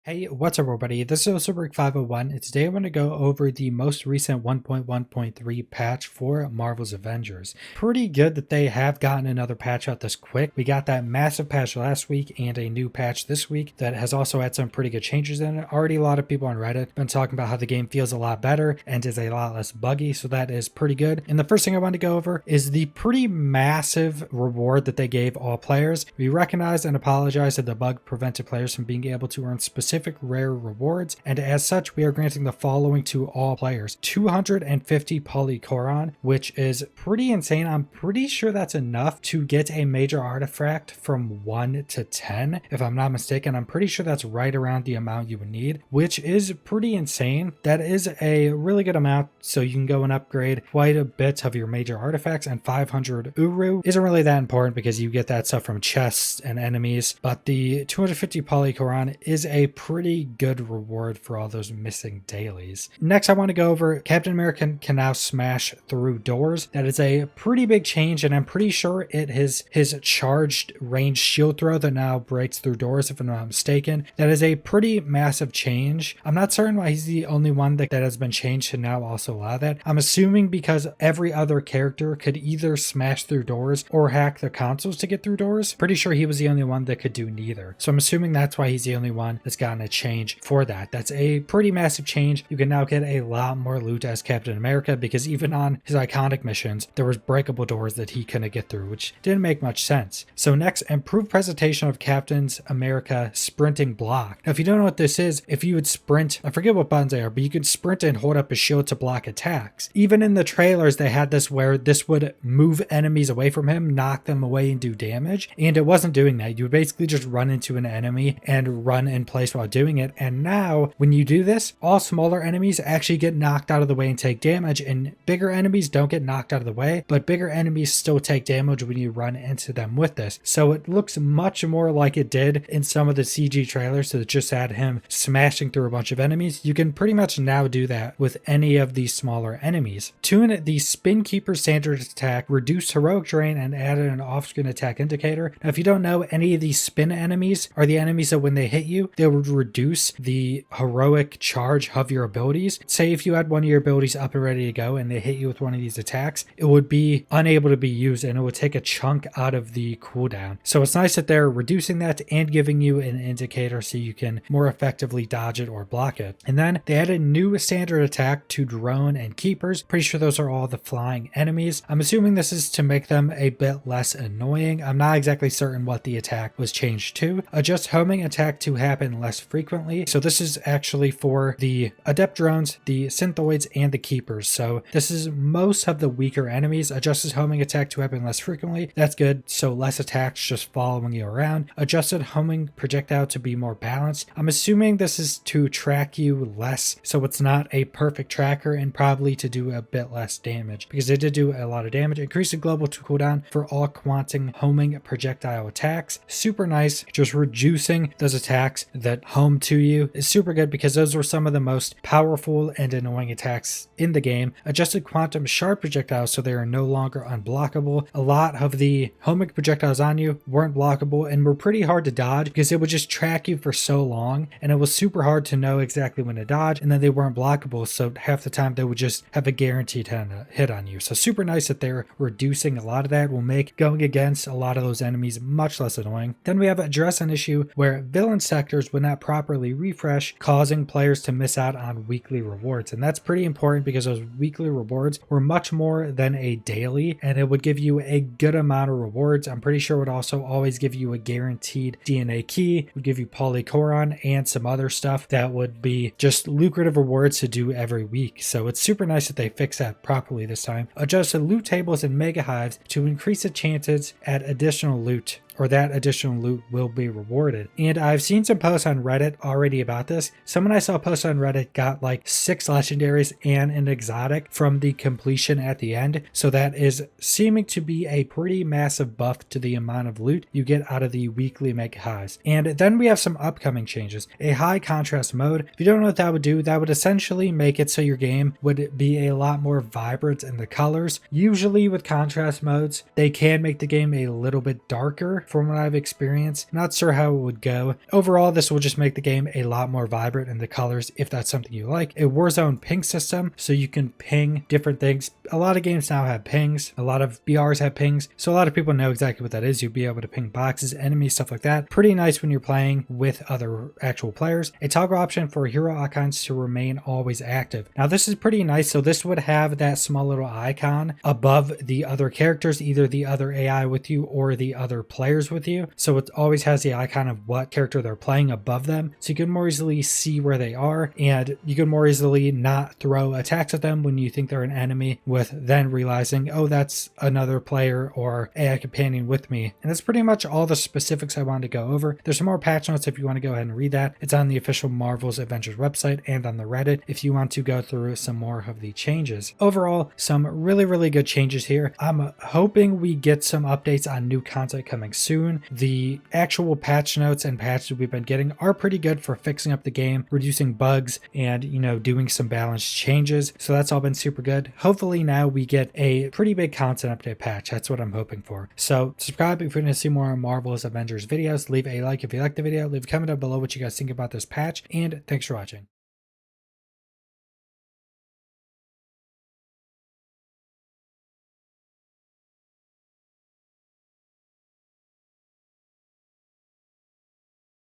Hey, what's up everybody? This is Superbrick501 and today I want to go over the most recent 1.1.3 patch for Marvel's Avengers. Pretty good that they have gotten another patch out this quick. We got that massive patch last week and a new patch this week that has also had some pretty good changes in it. Already a lot of people on Reddit have been talking about how the game feels a lot better and is a lot less buggy, so that is pretty good. And the first thing I want to go over is the pretty massive reward that they gave all players. We recognize and apologize that the bug prevented players from being able to earn specific rare rewards, and as such we are granting the following to all players: 250 polychoron, which is pretty insane. I'm pretty sure that's enough to get a major artifact from 1 to 10 if I'm not mistaken. I'm pretty sure that's right around the amount you would need, which is pretty insane. That is a really good amount, so you can go and upgrade quite a bit of your major artifacts. And 500 uru isn't really that important because you get that stuff from chests and enemies, but the 250 polychoron is a pretty good reward for all those missing dailies. Next, I want to go over Captain America can now smash through doors. That is a pretty big change, and I'm pretty sure it is his charged range shield throw that now breaks through doors, if I'm not mistaken. That is a pretty massive change. I'm not certain why he's the only one that has been changed to now also allow that. I'm assuming because every other character could either smash through doors or hack the consoles to get through doors. Pretty sure he was the only one that could do neither. So I'm assuming that's why he's the only one that's gotten a change for that. That's a pretty massive change. You can now get a lot more loot as Captain America, because even on his iconic missions there was breakable doors that he couldn't get through, which didn't make much sense. So next, improved presentation of Captain's America sprinting block. Now if you don't know what this is, if you would sprint, I forget what buttons they are, but you could sprint and hold up a shield to block attacks. Even in the trailers they had this where this would move enemies away from him, knock them away and do damage, and it wasn't doing that. You would basically just run into an enemy and run in place while doing it. And now when you do this, all smaller enemies actually get knocked out of the way and take damage, and bigger enemies don't get knocked out of the way, but bigger enemies still take damage when you run into them with this. So it looks much more like it did in some of the CG trailers that just had him smashing through a bunch of enemies. You can pretty much now do that with any of these smaller enemies. Tune the Spin Keeper standard attack, reduced heroic drain, and added an off-screen attack indicator. Now if you don't know, any of these spin enemies are the enemies that when they hit you, they would reduce the heroic charge of your abilities. Say if you had one of your abilities up and ready to go and they hit you with one of these attacks, it would be unable to be used and it would take a chunk out of the cooldown. So it's nice that they're reducing that and giving you an indicator so you can more effectively dodge it or block it. And then they added a new standard attack to drone and keepers. Pretty sure those are all the flying enemies. I'm assuming this is to make them a bit less annoying. I'm not exactly certain what the attack was changed to. Adjust homing attack to happen less frequently. So this is actually for the adept drones, the synthoids, and the keepers. So this is most of the weaker enemies. Adjusted homing attack to happen less frequently. That's good. So less attacks just following you around. Adjusted homing projectile to be more balanced. I'm assuming this is to track you less, so it's not a perfect tracker, and probably to do a bit less damage, because they did do a lot of damage. Increase the global cooldown for all quantum homing projectile attacks. Super nice. Just reducing those attacks that home to you is super good, because those were some of the most powerful and annoying attacks in the game. Adjusted quantum shard projectiles so they are no longer unblockable. A lot of the homing projectiles on you weren't blockable and were pretty hard to dodge because it would just track you for so long, and it was super hard to know exactly when to dodge, and then they weren't blockable, so half the time they would just have a guaranteed hit on you. So super nice that they're reducing a lot of that. Will make going against a lot of those enemies much less annoying. Then we have address an issue where villain sectors would not properly refresh, causing players to miss out on weekly rewards. And that's pretty important because those weekly rewards were much more than a daily, and it would give you a good amount of rewards. I'm pretty sure it would also always give you a guaranteed DNA key, would give you polychoron and some other stuff that would be just lucrative rewards to do every week. So it's super nice that they fix that properly this time. Adjusted loot tables and mega hives to increase the chances at additional loot, or that additional loot will be rewarded. And I've seen some posts on Reddit already about this. Someone I saw post on Reddit got like 6 legendaries and an exotic from the completion at the end. So that is seeming to be a pretty massive buff to the amount of loot you get out of the weekly mega highs. And then we have some upcoming changes. A high contrast mode. If you don't know what that would do, that would essentially make it so your game would be a lot more vibrant in the colors. Usually with contrast modes, they can make the game a little bit darker from what I've experienced. I'm not sure how it would go. Overall, this will just make the game a lot more vibrant in the colors if that's something you like. A Warzone ping system, so you can ping different things. A lot of games now have pings. A lot of BRs have pings, so a lot of people know exactly what that is. You'll be able to ping boxes, enemies, stuff like that. Pretty nice when you're playing with other actual players. A toggle option for hero icons to remain always active. Now this is pretty nice. So this would have that small little icon above the other characters, either the other AI with you or the other players with you. So it always has the icon of what character they're playing above them, so you can more easily see where they are, and you can more easily not throw attacks at them when you think they're an enemy, with then realizing, oh, that's another player or AI companion with me. And that's pretty much all the specifics I wanted to go over. There's some more patch notes if you want to go ahead and read that. It's on the official Marvel's Avengers website and on the Reddit if you want to go through some more of the changes. Overall, some really good changes here. I'm hoping we get some updates on new content coming soon. The actual patch notes and patches we've been getting are pretty good for fixing up the game, reducing bugs, and doing some balanced changes. So that's all been super good. Hopefully now we get a pretty big content update patch. That's what I'm hoping for. So subscribe if you want to see more Marvel's Avengers videos. Leave a like if you like the video. Leave a comment down below what you guys think about this patch, and thanks for watching.